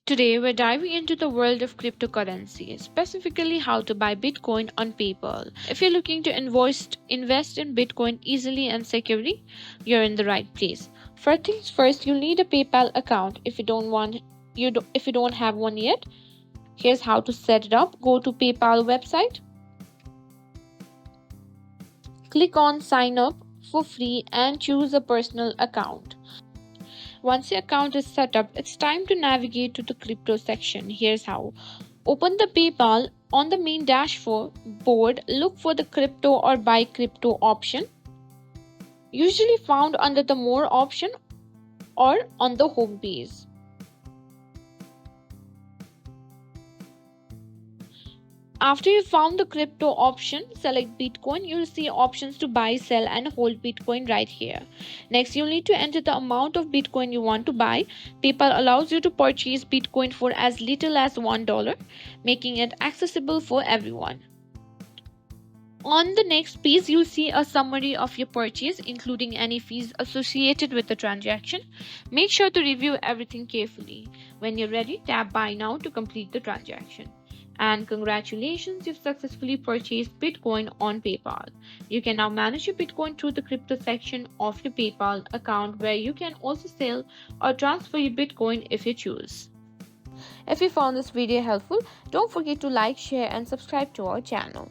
Today, we're diving into the world of cryptocurrency, specifically how to buy Bitcoin on PayPal. If you're looking to invest in Bitcoin easily and securely, you're in the right place. First things first, you'll need a PayPal account if you don't have one yet. Here's how to set it up. Go to PayPal website, click on sign up for free and choose a personal account. Once your account is set up, it's time to navigate to the crypto section. Here's how. Open the PayPal on the main dashboard. Look for the crypto or buy crypto option, usually found under the more option or on the home page. After you found the crypto option, select Bitcoin. You'll see options to buy, sell, and hold Bitcoin right here. Next, you'll need to enter the amount of Bitcoin you want to buy. PayPal allows you to purchase Bitcoin for as little as $1, making it accessible for everyone. On the next page, you'll see a summary of your purchase, including any fees associated with the transaction. Make sure to review everything carefully. When you're ready, tap Buy Now to complete the transaction. And congratulations, you've successfully purchased Bitcoin on PayPal. You can now manage your Bitcoin through the crypto section of your PayPal account, where you can also sell or transfer your Bitcoin if you choose. If you found this video helpful, don't forget to like, share, and subscribe to our channel.